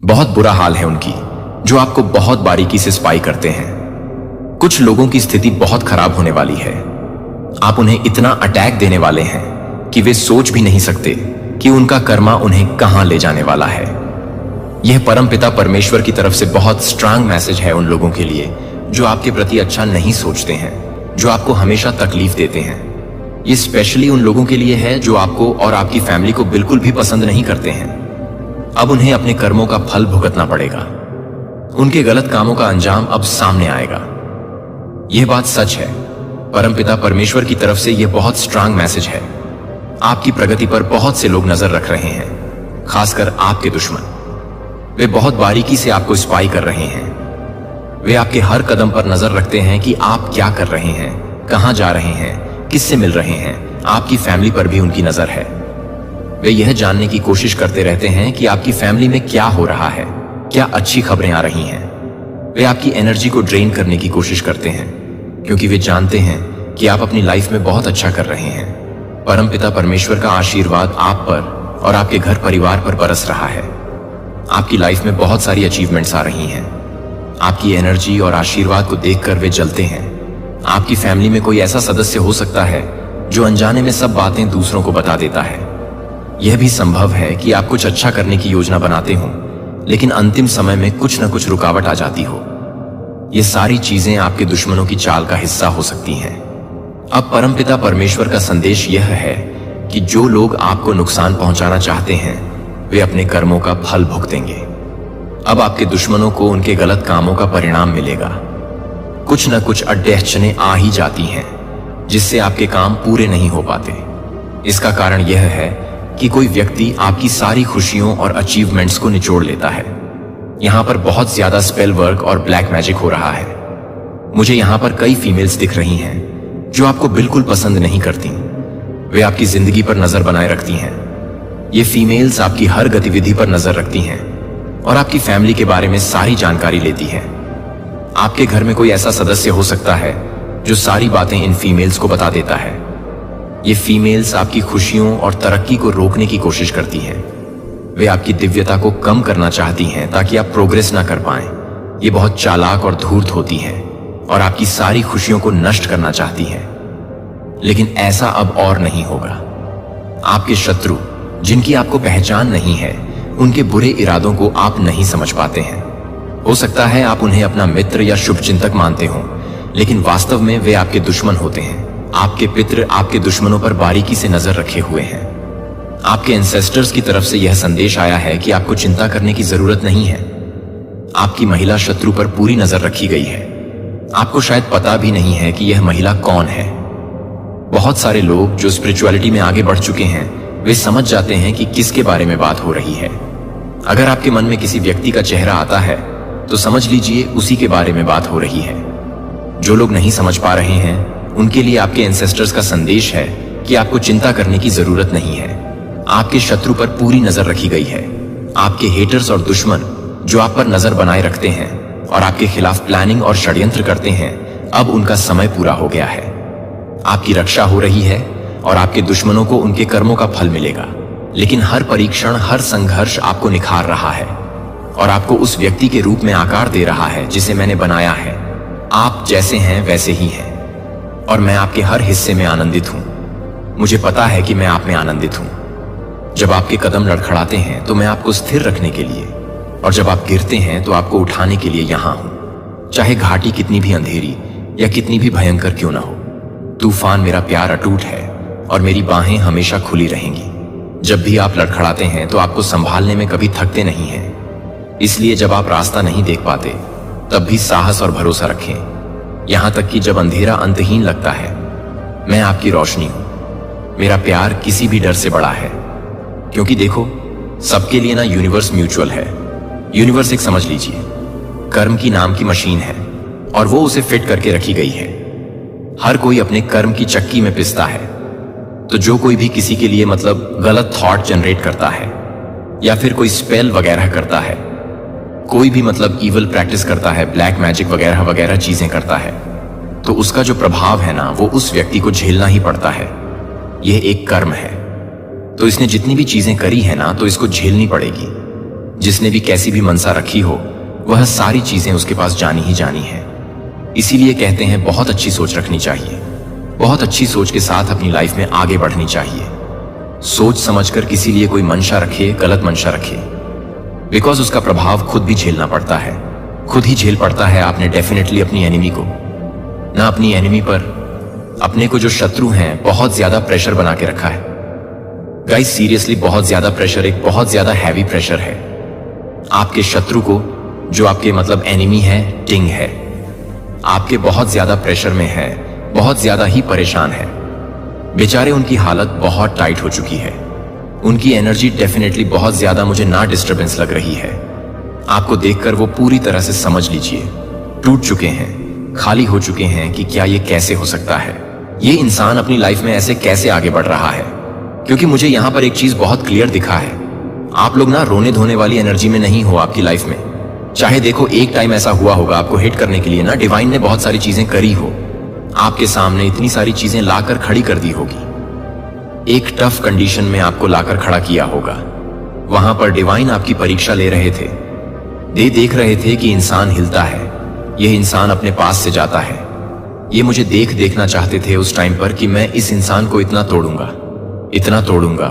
बहुत बुरा हाल है उनकी, जो आपको बहुत बारीकी से स्पाई करते हैं। कुछ लोगों की स्थिति बहुत खराब होने वाली है। आप उन्हें इतना अटैक देने वाले हैं कि वे सोच भी नहीं सकते कि उनका कर्मा उन्हें कहां ले जाने वाला है। यह परमपिता परमेश्वर की तरफ से बहुत स्ट्रांग मैसेज है उन लोगों के लिए जो आपके प्रति अच्छा नहीं सोचते हैं, जो आपको हमेशा तकलीफ देते हैं। ये स्पेशली उन लोगों के लिए है जो आपको और आपकी फैमिली को बिल्कुल भी पसंद नहीं करते हैं। अब उन्हें अपने कर्मों का फल भुगतना पड़ेगा। उनके गलत कामों का अंजाम अब सामने आएगा। यह बात सच है। परमपिता परमेश्वर की तरफ से यह बहुत स्ट्रांग मैसेज है। आपकी प्रगति पर बहुत से लोग नजर रख रहे हैं, खासकर आपके दुश्मन। वे बहुत बारीकी से आपको स्पाई कर रहे हैं। वे आपके हर कदम पर नजर रखते हैं कि आप क्या कर रहे हैं, कहां जा रहे हैं, किससे मिल रहे हैं। आपकी फैमिली पर भी उनकी नजर है। वे यह जानने की कोशिश करते रहते हैं कि आपकी फैमिली में क्या हो रहा है, क्या अच्छी खबरें आ रही हैं। वे आपकी एनर्जी को ड्रेन करने की कोशिश करते हैं, क्योंकि वे जानते हैं कि आप अपनी लाइफ में बहुत अच्छा कर रहे हैं। परमपिता परमेश्वर का आशीर्वाद आप पर और आपके घर परिवार पर बरस रहा है। आपकी लाइफ में बहुत सारी अचीवमेंट्स आ रही हैं। आपकी एनर्जी और आशीर्वाद को देखकर वे जलते हैं। आपकी फैमिली में कोई ऐसा सदस्य हो सकता है जो अनजाने में सब बातें दूसरों को बता देता है। यह भी संभव है कि आप कुछ अच्छा करने की योजना बनाते हो, लेकिन अंतिम समय में कुछ न कुछ रुकावट आ जाती हो। ये सारी चीजें आपके दुश्मनों की चाल का हिस्सा हो सकती हैं। अब परमपिता परमेश्वर का संदेश यह है कि जो लोग आपको नुकसान पहुंचाना चाहते हैं, वे अपने कर्मों का फल भुगतेंगे। अब आपके दुश्मनों को उनके गलत कामों का परिणाम मिलेगा। कुछ न कुछ अड़चनें आ ही जाती हैं, जिससे आपके काम पूरे नहीं हो पाते। इसका कारण यह है कि कोई व्यक्ति आपकी सारी खुशियों और अचीवमेंट्स को निचोड़ लेता है। यहां पर बहुत ज्यादा स्पेल वर्क और ब्लैक मैजिक हो रहा है। मुझे यहां पर कई फीमेल्स दिख रही हैं जो आपको बिल्कुल पसंद नहीं करती। वे आपकी जिंदगी पर नजर बनाए रखती हैं। ये फीमेल्स आपकी हर गतिविधि पर नजर रखती हैं और आपकी फैमिली के बारे में सारी जानकारी लेती हैं। आपके घर में कोई ऐसा सदस्य हो सकता है जो सारी बातें इन फीमेल्स को बता देता है। ये फीमेल्स आपकी खुशियों और तरक्की को रोकने की कोशिश करती हैं। वे आपकी दिव्यता को कम करना चाहती हैं ताकि आप प्रोग्रेस ना कर पाएं। ये बहुत चालाक और धूर्त होती हैं और आपकी सारी खुशियों को नष्ट करना चाहती हैं। लेकिन ऐसा अब और नहीं होगा। आपके शत्रु, जिनकी आपको पहचान नहीं है, उनके बुरे इरादों को आप नहीं समझ पाते हैं। हो सकता है आप उन्हें अपना मित्र या शुभचिंतक मानते हो, लेकिन वास्तव में वे आपके दुश्मन होते हैं। आपके पितृ आपके दुश्मनों पर बारीकी से नजर रखे हुए हैं। आपके एंसेस्टर्स की तरफ से यह संदेश आया है कि आपको चिंता करने की जरूरत नहीं है। आपकी महिला शत्रु पर पूरी नजर रखी गई है। आपको शायद पता भी नहीं है कि यह महिला कौन है। बहुत सारे लोग जो स्पिरिचुअलिटी में आगे बढ़ चुके हैं, वे समझ जाते हैं कि किसके बारे में बात हो रही है। अगर आपके मन में किसी व्यक्ति का चेहरा आता है तो समझ लीजिए उसी के बारे में बात हो रही है। जो लोग नहीं समझ पा रहे हैं, उनके लिए आपके एंसेस्टर्स का संदेश है कि आपको चिंता करने की जरूरत नहीं है। आपके शत्रु पर पूरी नजर रखी गई है। आपके हेटर्स और दुश्मन जो आप पर नजर बनाए रखते हैं और आपके खिलाफ प्लानिंग और षड्यंत्र करते हैं, अब उनका समय पूरा हो गया है। आपकी रक्षा हो रही है और आपके दुश्मनों को उनके कर्मों का फल मिलेगा। लेकिन हर परीक्षण, हर संघर्ष आपको निखार रहा है और आपको उस व्यक्ति के रूप में आकार दे रहा है जिसे मैंने बनाया है। आप जैसे हैं वैसे ही हैं और मैं आपके हर हिस्से में आनंदित हूं। मुझे पता है कि मैं आप में आनंदित हूं। जब आपके कदम लड़खड़ाते हैं तो मैं आपको स्थिर रखने के लिए, और जब आप गिरते हैं तो आपको उठाने के लिए यहां हूं। चाहे घाटी कितनी भी अंधेरी या कितनी भी भयंकर क्यों ना हो, तूफान मेरा प्यार अटूट है और मेरी बाहें हमेशा खुली रहेंगी। जब भी आप लड़खड़ाते हैं तो आपको संभालने में कभी थकते नहीं हैं। इसलिए जब आप रास्ता नहीं देख पाते, तब भी साहस और भरोसा रखें। यहां तक कि जब अंधेरा अंतहीन लगता है, मैं आपकी रोशनी हूं। मेरा प्यार किसी भी डर से बड़ा है, क्योंकि देखो, सबके लिए ना यूनिवर्स म्यूचुअल है। यूनिवर्स एक, समझ लीजिए, कर्म की नाम की मशीन है और वो उसे फिट करके रखी गई है। हर कोई अपने कर्म की चक्की में पिसता है। तो जो कोई भी किसी के लिए मतलब गलत थॉट जनरेट करता है या फिर कोई स्पेल वगैरह करता है, कोई भी मतलब इवल प्रैक्टिस करता है, ब्लैक मैजिक वगैरह वगैरह चीजें करता है, तो उसका जो प्रभाव है ना, वो उस व्यक्ति को झेलना ही पड़ता है। यह एक कर्म है। तो इसने जितनी भी चीजें करी है ना, तो इसको झेलनी पड़ेगी। जिसने भी कैसी भी मनसा रखी हो, वह सारी चीजें उसके पास जानी ही जानी है। इसीलिए कहते हैं बहुत अच्छी सोच रखनी चाहिए, बहुत अच्छी सोच के साथ अपनी लाइफ में आगे बढ़नी चाहिए। सोच समझकर किसी लिए कोई मंशा रखे, गलत मंशा रखे, बिकॉज उसका प्रभाव खुद भी झेलना पड़ता है, खुद ही झेल पड़ता है। आपने डेफिनेटली अपनी एनिमी को, ना अपनी एनिमी पर, अपने को जो शत्रु हैं, बहुत ज्यादा प्रेशर बना के रखा है। गाइस सीरियसली बहुत ज्यादा प्रेशर, एक बहुत ज्यादा हैवी प्रेशर है। आपके शत्रु को, जो आपके मतलब एनिमी है, टिंग है, आपके बहुत ज्यादा प्रेशर में है, बहुत ज्यादा ही परेशान है। बेचारे उनकी हालत बहुत टाइट हो चुकी है, उनकी एनर्जी डेफिनेटली बहुत ज्यादा मुझे ना डिस्टर्बेंस लग रही है। आपको देखकर वो पूरी तरह से समझ लीजिए टूट चुके हैं, खाली हो चुके हैं कि क्या ये कैसे हो सकता है, ये इंसान अपनी लाइफ में ऐसे कैसे आगे बढ़ रहा है। क्योंकि मुझे यहां पर एक चीज बहुत क्लियर दिखा है, आप लोग ना रोने धोने वाली एनर्जी में नहीं हो आपकी लाइफ में। चाहे देखो एक टाइम ऐसा हुआ होगा आपको हिट करने के लिए ना डिवाइन ने बहुत सारी चीजें करी हो, आपके सामने इतनी सारी चीजें लाकर खड़ी कर दी होगी, एक टफ कंडीशन में आपको लाकर खड़ा किया होगा। वहां पर डिवाइन आपकी परीक्षा ले रहे थे, देख रहे थे कि इंसान हिलता है, यह इंसान अपने पास से जाता है। ये मुझे देखना चाहते थे उस टाइम पर कि मैं इस इंसान को इतना तोड़ूंगा, इतना तोड़ूंगा।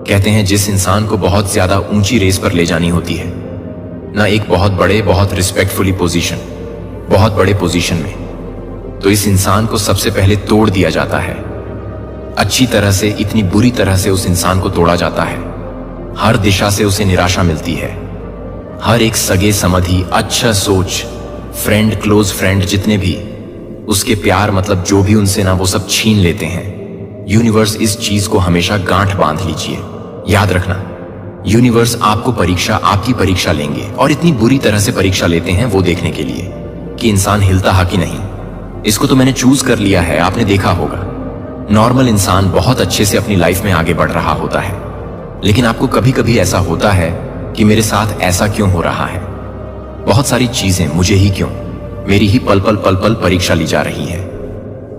कहते हैं जिस इंसान को बहुत ज्यादा ऊंची रेस पर ले जानी होती है ना, एक बहुत बड़े, बहुत रिस्पेक्टफुली पोजीशन, बहुत बड़े पोजीशन में, तो इस इंसान को सबसे पहले तोड़ दिया जाता है। अच्छी तरह से, इतनी बुरी तरह से उस इंसान को तोड़ा जाता है। हर दिशा से उसे निराशा मिलती है। हर एक सगे समधी, अच्छा सोच, फ्रेंड, क्लोज फ्रेंड जितने भी उसके प्यार मतलब जो भी उनसे ना, वो सब छीन लेते हैं। यूनिवर्स इस चीज को हमेशा गांठ बांध लीजिए, याद रखना, यूनिवर्स आपको परीक्षा, आपकी परीक्षा लेंगे, और इतनी बुरी तरह से परीक्षा लेते हैं वो देखने के लिए कि इंसान हिलता है कि नहीं। इसको तो मैंने चूज कर लिया है, आपने देखा होगा। नॉर्मल इंसान बहुत अच्छे से अपनी लाइफ में आगे बढ़ रहा होता है, लेकिन आपको कभी कभी ऐसा होता है कि मेरे साथ ऐसा क्यों हो रहा है, बहुत सारी चीजें मुझे ही क्यों, मेरी ही पल पल परीक्षा ली जा रही है।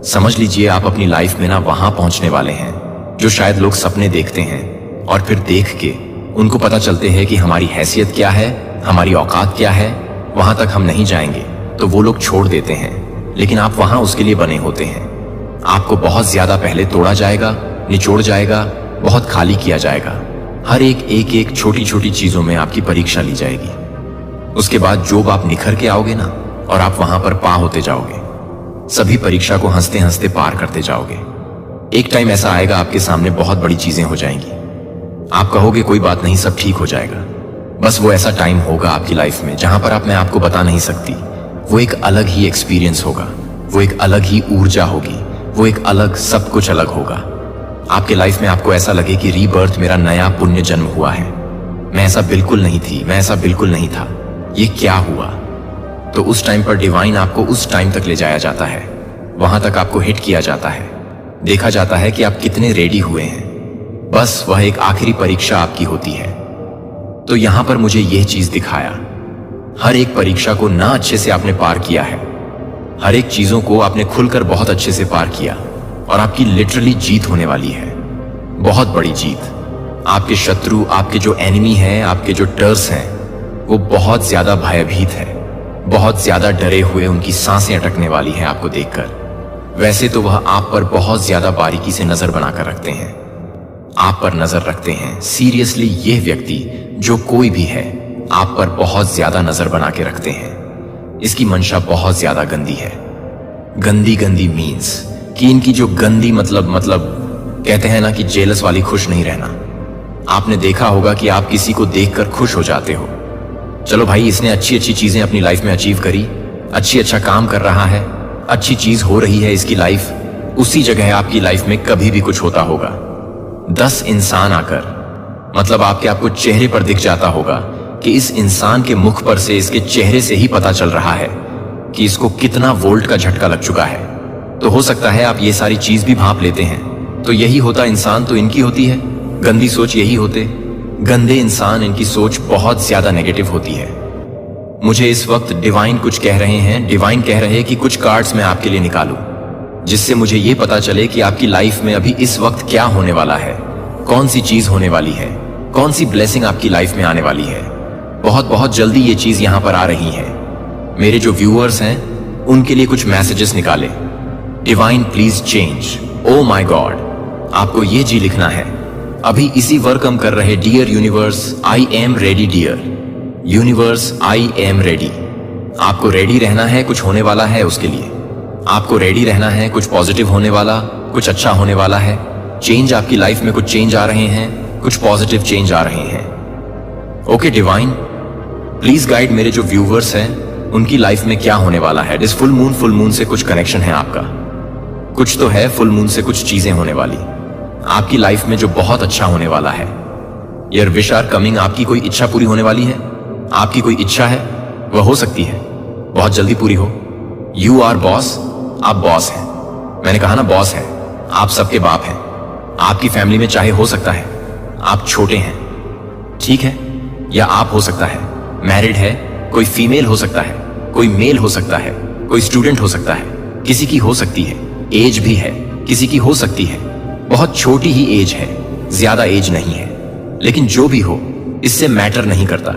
समझ लीजिए आप अपनी लाइफ में ना वहां पहुंचने वाले हैं जो शायद लोग सपने देखते हैं, और फिर देख के उनको पता चलते हैं कि हमारी हैसियत क्या है, हमारी औकात क्या है, वहां तक हम नहीं जाएंगे, तो वो लोग छोड़ देते हैं। लेकिन आप वहां उसके लिए बने होते हैं। आपको बहुत ज्यादा पहले तोड़ा जाएगा, निचोड़ जाएगा, बहुत खाली किया जाएगा। हर एक छोटी छोटी चीजों में आपकी परीक्षा ली जाएगी। उसके बाद जब आप निखर के आओगे ना, और आप वहां पर पा होते जाओगे, सभी परीक्षा को हंसते हंसते पार करते जाओगे। एक टाइम ऐसा आएगा आपके सामने बहुत बड़ी चीजें हो जाएंगी, आप कहोगे कोई बात नहीं, सब ठीक हो जाएगा। बस वो ऐसा टाइम होगा आपकी लाइफ में जहां पर मैं आपको बता नहीं सकती, वो एक अलग ही एक्सपीरियंस होगा, वो एक अलग ही ऊर्जा होगी, वो एक अलग, सब कुछ अलग होगा आपके लाइफ में। आपको ऐसा लगे कि रीबर्थ, मेरा नया पुण्य जन्म हुआ है, मैं ऐसा बिल्कुल नहीं थी, मैं ऐसा बिल्कुल नहीं था, ये क्या हुआ। तो उस टाइम पर डिवाइन आपको उस टाइम तक ले जाया जाता है, वहां तक आपको हिट किया जाता है, देखा जाता है कि आप कितने रेडी हुए हैं। बस वह एक आखिरी परीक्षा आपकी होती है। तो यहां पर मुझे यह चीज दिखाया, हर एक परीक्षा को ना अच्छे से आपने पार किया है, हर एक चीजों को आपने खुलकर बहुत अच्छे से पार किया, और आपकी लिटरली जीत होने वाली है, बहुत बड़ी जीत। आपके शत्रु, आपके जो एनिमी हैं, आपके जो टर्स हैं, वो बहुत ज्यादा भयभीत है, बहुत ज्यादा डरे हुए, उनकी सांसें अटकने वाली हैं आपको देखकर। वैसे तो वह आप पर बहुत ज्यादा बारीकी से नजर बनाकर रखते हैं, आप पर नजर रखते हैं। सीरियसली यह व्यक्ति जो कोई भी है, आप पर बहुत ज्यादा नजर बना के रखते हैं। इसकी मंशा बहुत ज्यादा गंदी है। गंदी गंदी मीन्स कि इनकी जो गंदी मतलब कहते हैं ना कि जेलस वाली खुश नहीं रहना। आपने देखा होगा कि आप किसी को देखकर खुश हो जाते हो, चलो भाई इसने अच्छी अच्छी चीजें अपनी लाइफ में अचीव करी, अच्छा काम कर रहा है, अच्छी चीज हो रही है इसकी लाइफ, उसी जगह आपकी लाइफ में कभी भी कुछ होता होगा, 10 इंसान आकर मतलब आपको चेहरे पर दिख जाता होगा कि इस इंसान के मुख पर से, इसके चेहरे से ही पता चल रहा है कि इसको कितना वोल्ट का झटका लग चुका है। तो हो सकता है आप ये सारी चीज भी भांप लेते हैं। तो यही होता इंसान, तो इनकी होती है गंदी सोच, यही होते गंदे इंसान, इनकी सोच बहुत ज्यादा नेगेटिव होती है। मुझे इस वक्त डिवाइन कुछ कह रहे हैं, डिवाइन कह रहे हैं कि कुछ कार्ड्स मैं आपके लिए निकालूं, जिससे मुझे ये पता चले कि आपकी लाइफ में अभी इस वक्त क्या होने वाला है, कौन सी चीज होने वाली है, कौन सी ब्लेसिंग आपकी लाइफ में आने वाली है। बहुत बहुत जल्दी ये चीज यहां पर आ रही है। मेरे जो व्यूअर्स हैं उनके लिए कुछ मैसेजेस निकाले। Divine please change. Oh my God, आपको ये जी लिखना है। अभी इसी वर्क हम कर रहे। Dear universe, I am ready. Dear universe, I am ready. आपको रेडी रहना है, कुछ होने वाला है उसके लिए। आपको रेडी रहना है, कुछ पॉजिटिव होने वाला, कुछ अच्छा होने वाला है। चेंज आपकी लाइफ में, कुछ चेंज आ रहे हैं, कुछ पॉजिटिव चेंज आ रहे हैं। ओके डिवाइन, प्लीज गाइड मेरे जो व्यूवर्स हैं उनकी लाइफ में क्या होने वाला है। इस फुल मून से कुछ कनेक्शन है आपका, कुछ तो है। फुल मून से कुछ चीजें होने वाली आपकी लाइफ में जो बहुत अच्छा होने वाला है। Your wish are coming. आपकी कोई इच्छा पूरी होने वाली है। आपकी कोई इच्छा है, वह हो सकती है बहुत जल्दी पूरी हो। You are boss. आप बॉस हैं। मैंने कहा ना बॉस है। आप सबके बाप हैं। आपकी फैमिली में चाहे हो सकता है आप छोटे हैं, ठीक है, या आप हो सकता है मैरिड है, कोई फीमेल हो सकता है, कोई मेल हो सकता है, कोई स्टूडेंट हो सकता है, किसी की हो सकती है। एज भी है, किसी की हो सकती है। बहुत छोटी ही एज है, ज्यादा एज नहीं है। लेकिन जो भी हो, इससे मैटर नहीं करता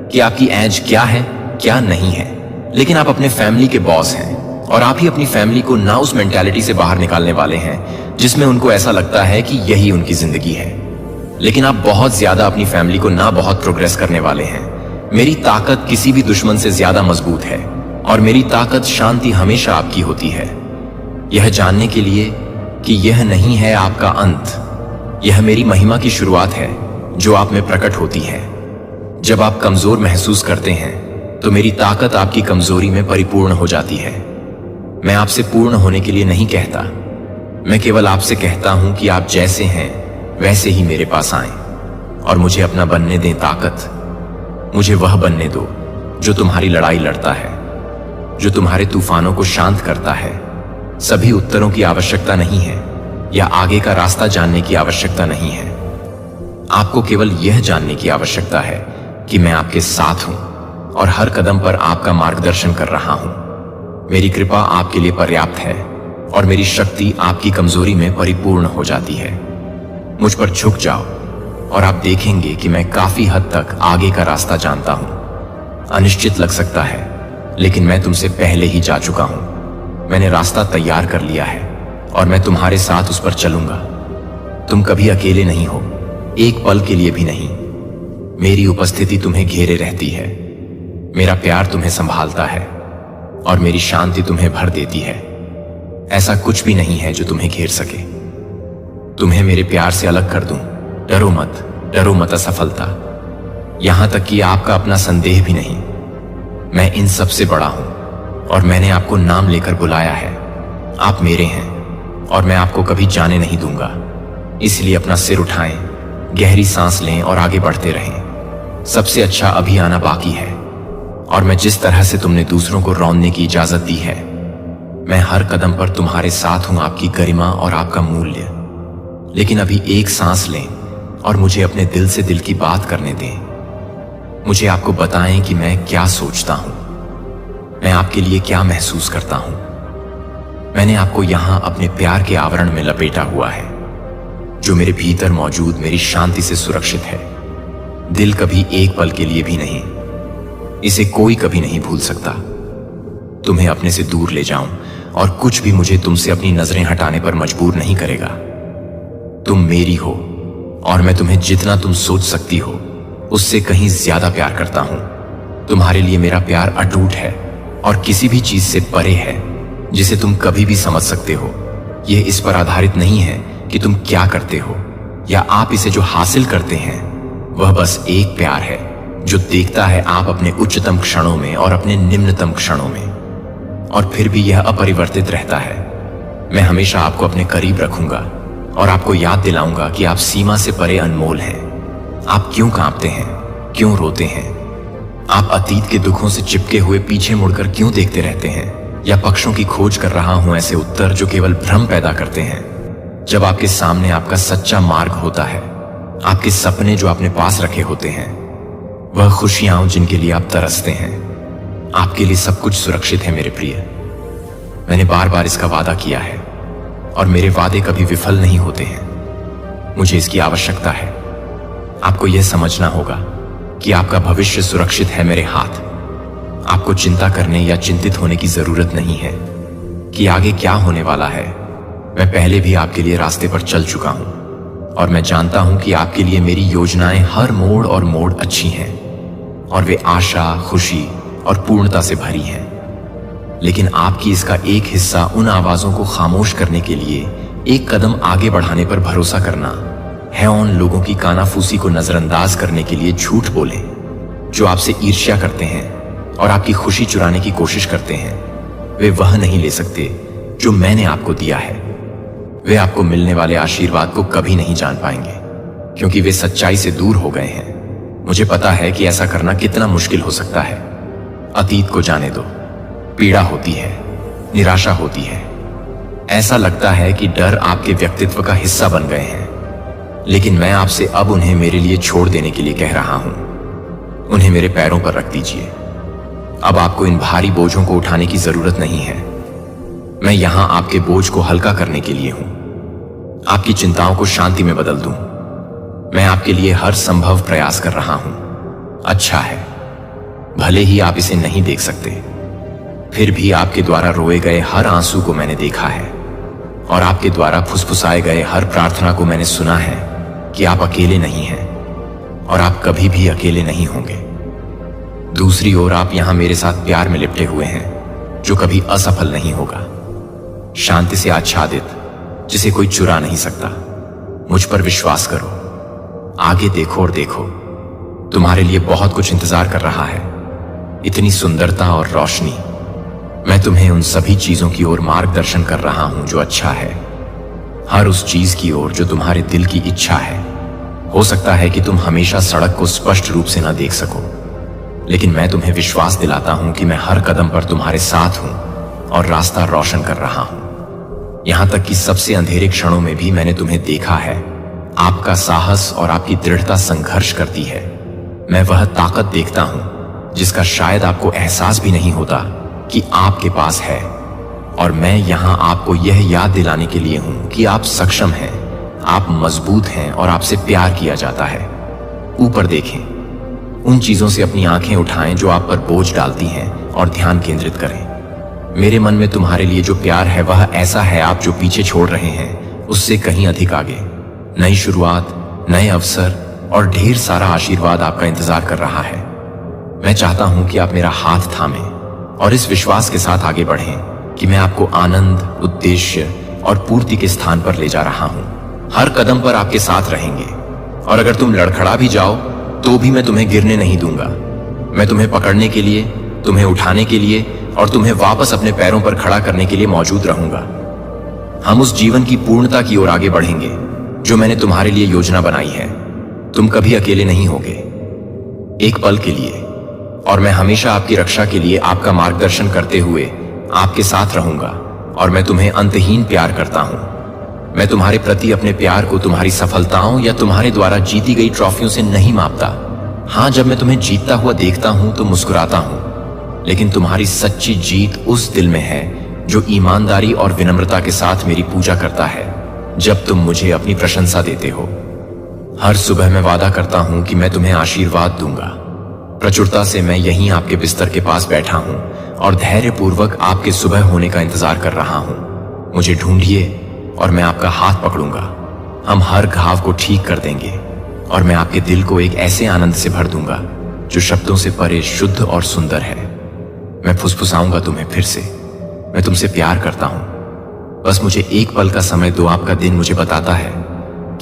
कि आपकी एज क्या है क्या नहीं है। लेकिन आप अपने फैमिली के बॉस हैं और आप ही अपनी फैमिली को ना उस मेंटालिटी से बाहर निकालने वाले हैं जिसमें उनको ऐसा लगता है कि यही उनकी जिंदगी है। लेकिन आप बहुत ज्यादा अपनी फैमिली को ना बहुत प्रोग्रेस करने वाले हैं। मेरी ताकत किसी भी दुश्मन से ज्यादा मजबूत है और मेरी ताकत शांति हमेशा आपकी होती है। यह जानने के लिए कि यह नहीं है आपका अंत, यह मेरी महिमा की शुरुआत है जो आप में प्रकट होती है। जब आप कमजोर महसूस करते हैं तो मेरी ताकत आपकी कमजोरी में परिपूर्ण हो जाती है। मैं आपसे पूर्ण होने के लिए नहीं कहता, मैं केवल आपसे कहता हूं कि आप जैसे हैं वैसे ही मेरे पास आएं और मुझे अपना बनने दें ताकत। मुझे वह बनने दो जो तुम्हारी लड़ाई लड़ता है, जो तुम्हारे तूफानों को शांत करता है। सभी उत्तरों की आवश्यकता नहीं है या आगे का रास्ता जानने की आवश्यकता नहीं है। आपको केवल यह जानने की आवश्यकता है कि मैं आपके साथ हूं और हर कदम पर आपका मार्गदर्शन कर रहा हूं। मेरी कृपा आपके लिए पर्याप्त है और मेरी शक्ति आपकी कमजोरी में परिपूर्ण हो जाती है। मुझ पर झुक जाओ और आप देखेंगे कि मैं काफी हद तक आगे का रास्ता जानता हूं। अनिश्चित लग सकता है लेकिन मैं तुमसे पहले ही जा चुका हूं। मैंने रास्ता तैयार कर लिया है और मैं तुम्हारे साथ उस पर चलूंगा। तुम कभी अकेले नहीं हो, एक पल के लिए भी नहीं। मेरी उपस्थिति तुम्हें घेरे रहती है, मेरा प्यार तुम्हें संभालता है और मेरी शांति तुम्हें भर देती है। ऐसा कुछ भी नहीं है जो तुम्हें घेर सके। तुम्हें मेरे प्यार से अलग कर दूं। डरो मत, डरो मत असफलता, यहां तक कि आपका अपना संदेह भी नहीं। मैं इन सब से बड़ा हूं और मैंने आपको नाम लेकर बुलाया है। आप मेरे हैं और मैं आपको कभी जाने नहीं दूंगा। इसलिए अपना सिर उठाएं, गहरी सांस लें और आगे बढ़ते रहें। सबसे अच्छा अभी आना बाकी है और मैं जिस तरह से तुमने दूसरों को रौंदने की इजाजत दी है, मैं हर कदम पर तुम्हारे साथ हूं, आपकी गरिमा और आपका मूल्य। लेकिन अभी एक सांस लें और मुझे अपने दिल से दिल की बात करने दें। मुझे आपको बताएं कि मैं क्या सोचता हूं, मैं आपके लिए क्या महसूस करता हूं। मैंने आपको यहां अपने प्यार के आवरण में लपेटा हुआ है जो मेरे भीतर मौजूद मेरी शांति से सुरक्षित है। दिल कभी एक पल के लिए भी नहीं, इसे कोई कभी नहीं भूल सकता। तुम्हें अपने से दूर ले जाऊं और कुछ भी मुझे तुमसे अपनी नजरें हटाने पर मजबूर नहीं करेगा। तुम मेरी हो और मैं तुम्हें जितना तुम सोच सकती हो उससे कहीं ज्यादा प्यार करता हूं। तुम्हारे लिए मेरा प्यार अटूट है और किसी भी चीज से परे है जिसे तुम कभी भी समझ सकते हो। यह इस पर आधारित नहीं है कि तुम क्या करते हो या आप इसे जो हासिल करते हैं, वह बस एक प्यार है जो देखता है आप अपने उच्चतम क्षणों में और अपने निम्नतम क्षणों में, और फिर भी यह अपरिवर्तित रहता है। मैं हमेशा आपको अपने करीब रखूंगा और आपको याद दिलाऊंगा कि आप सीमा से परे अनमोल हैं। आप क्यों कांपते हैं, क्यों रोते हैं? आप अतीत के दुखों से चिपके हुए पीछे मुड़कर क्यों देखते रहते हैं? या पक्षों की खोज कर रहा हूं ऐसे उत्तर जो केवल भ्रम पैदा करते हैं? जब आपके सामने आपका सच्चा मार्ग होता है, आपके सपने जो आपने पास रखे होते हैं, वह खुशियां जिनके लिए आप तरसते हैं, आपके लिए सब कुछ सुरक्षित है मेरे प्रिय। मैंने बार बार इसका वादा किया है और मेरे वादे कभी विफल नहीं होते हैं। मुझे इसकी आवश्यकता है। आपको यह समझना होगा कि आपका भविष्य सुरक्षित है मेरे हाथ। आपको चिंता करने या चिंतित होने की जरूरत नहीं है कि आगे क्या होने वाला है। मैं पहले भी आपके लिए रास्ते पर चल चुका हूं और मैं जानता हूं कि आपके लिए मेरी योजनाएं हर मोड़ और मोड़ अच्छी हैं और वे आशा, खुशी और पूर्णता से भरी हैं। लेकिन आपकी इसका एक हिस्सा उन आवाजों को खामोश करने के लिए एक कदम आगे बढ़ाने पर भरोसा करना है, उन लोगों की कानाफूसी को नजरअंदाज करने के लिए झूठ बोलें जो आपसे ईर्ष्या करते हैं और आपकी खुशी चुराने की कोशिश करते हैं। वे वह नहीं ले सकते जो मैंने आपको दिया है। वे आपको मिलने वाले आशीर्वाद को कभी नहीं जान पाएंगे क्योंकि वे सच्चाई से दूर हो गए हैं। मुझे पता है कि ऐसा करना कितना मुश्किल हो सकता है। अतीत को जाने दो। पीड़ा होती है, निराशा होती है, ऐसा लगता है कि डर आपके व्यक्तित्व का हिस्सा बन गए हैं। लेकिन मैं आपसे अब उन्हें मेरे लिए छोड़ देने के लिए कह रहा हूं। उन्हें मेरे पैरों पर रख दीजिए। अब आपको इन भारी बोझों को उठाने की जरूरत नहीं है। मैं यहां आपके बोझ को हल्का करने के लिए हूं, आपकी चिंताओं को शांति में बदल दूं। मैं आपके लिए हर संभव प्रयास कर रहा हूं। अच्छा है, भले ही आप इसे नहीं देख सकते, फिर भी आपके द्वारा रोए गए हर आंसू को मैंने देखा है और आपके द्वारा फुसफुसाए गए हर प्रार्थना को मैंने सुना है कि आप अकेले नहीं हैं और आप कभी भी अकेले नहीं होंगे। दूसरी ओर आप यहां मेरे साथ प्यार में लिपटे हुए हैं जो कभी असफल नहीं होगा, शांति से आच्छादित, जिसे कोई चुरा नहीं सकता। मुझ पर विश्वास करो, आगे देखो और देखो, तुम्हारे लिए बहुत कुछ इंतजार कर रहा है। इतनी सुंदरता और रोशनी। मैं तुम्हें उन सभी चीजों की ओर मार्गदर्शन कर रहा हूं जो अच्छा है, हर उस चीज की ओर जो तुम्हारे दिल की इच्छा है। हो सकता है कि तुम हमेशा सड़क को स्पष्ट रूप से ना देख सको, लेकिन मैं तुम्हें विश्वास दिलाता हूं कि मैं हर कदम पर तुम्हारे साथ हूं और रास्ता रोशन कर रहा हूं। यहां तक कि सबसे अंधेरे क्षणों में भी मैंने तुम्हें देखा है। आपका साहस और आपकी दृढ़ता संघर्ष करती है। मैं वह ताकत देखता हूं जिसका शायद आपको एहसास भी नहीं होता कि आपके पास है, और मैं यहां आपको यह याद दिलाने के लिए हूं कि आप सक्षम हैं, आप मजबूत हैं और आपसे प्यार किया जाता है। ऊपर देखें, उन चीजों से अपनी आंखें उठाएं जो आप पर बोझ डालती हैं और ध्यान केंद्रित करें। मेरे मन में तुम्हारे लिए जो प्यार है वह ऐसा है, आप जो पीछे छोड़ रहे हैं उससे कहीं अधिक आगे। नई शुरुआत, नए अवसर और ढेर सारा आशीर्वाद आपका इंतजार कर रहा है। मैं चाहता हूं कि आप मेरा हाथ थामें और इस विश्वास के साथ आगे बढ़ें कि मैं आपको आनंद, उद्देश्य और पूर्ति के स्थान पर ले जा रहा हूं। हर कदम पर आपके साथ रहेंगे, और अगर तुम लड़खड़ा भी जाओ तो भी मैं तुम्हें गिरने नहीं दूंगा। मैं तुम्हें पकड़ने के लिए, तुम्हें उठाने के लिए और तुम्हें वापस अपने पैरों पर खड़ा करने के लिए मौजूद रहूंगा। हम उस जीवन की पूर्णता की ओर आगे बढ़ेंगे जो मैंने तुम्हारे लिए योजना बनाई है। तुम कभी अकेले नहीं होगे, एक पल के लिए, और मैं हमेशा आपकी रक्षा के लिए आपका मार्गदर्शन करते हुए आपके साथ रहूंगा। और मैं तुम्हें अंतहीन प्यार करता हूं। मैं तुम्हारे प्रति अपने प्यार को तुम्हारी सफलताओं या तुम्हारे द्वारा जीती गई ट्रॉफियों से नहीं मापता। हां, जब मैं तुम्हें जीतता हुआ देखता हूं तो मुस्कुराता हूं, लेकिन तुम्हारी सच्ची जीत उस दिल में है जो ईमानदारी और विनम्रता के साथ मेरी पूजा करता है। जब तुम मुझे अपनी प्रशंसा देते हो, हर सुबह मैं वादा करता हूं कि मैं तुम्हें आशीर्वाद दूंगा। प्रचुरता से मैं यहीं आपके बिस्तर के पास बैठा हूं और धैर्यपूर्वक आपके सुबह होने का इंतजार कर रहा हूं। मुझे ढूंढिए और मैं आपका हाथ पकड़ूंगा। हम हर घाव को ठीक कर देंगे और मैं आपके दिल को एक ऐसे आनंद से भर दूंगा जो शब्दों से परे शुद्ध और सुंदर है। मैं फुसफुसाऊंगा तुम्हें फिर से, मैं तुमसे प्यार करता हूं। बस मुझे एक पल का समय दो। आपका दिन मुझे बताता है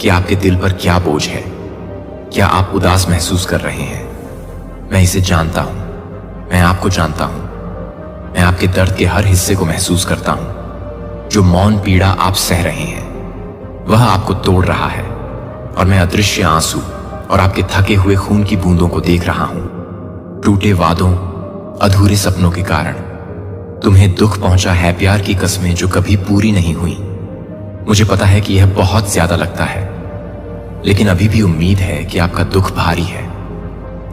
कि आपके दिल पर क्या बोझ है। क्या आप उदास महसूस कर रहे हैं? मैं इसे जानता हूं, मैं आपको जानता हूं। मैं आपके दर्द के हर हिस्से को महसूस करता हूं। जो मौन पीड़ा आप सह रहे हैं वह आपको तोड़ रहा है, और मैं अदृश्य आंसू और आपके थके हुए खून की बूंदों को देख रहा हूं। टूटे वादों, अधूरे सपनों के कारण तुम्हें दुख पहुंचा है, प्यार की कस्में जो कभी पूरी नहीं हुई। मुझे पता है कि यह बहुत ज्यादा लगता है, लेकिन अभी भी उम्मीद है कि आपका दुख भारी है,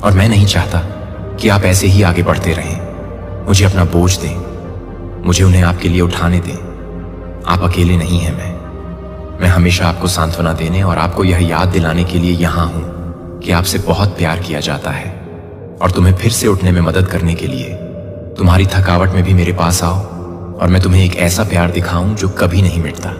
और मैं नहीं चाहता कि आप ऐसे ही आगे बढ़ते रहें। मुझे अपना बोझ दें, मुझे उन्हें आपके लिए उठाने दें। आप अकेले नहीं हैं। मैं हमेशा आपको सांत्वना देने और आपको यह याद दिलाने के लिए यहां हूं कि आपसे बहुत प्यार किया जाता है और तुम्हें फिर से उठने में मदद करने के लिए तुम्हारी थकावट में भी मेरे पास आओ और मैं तुम्हें एक ऐसा प्यार दिखाऊं जो कभी नहीं मिटता।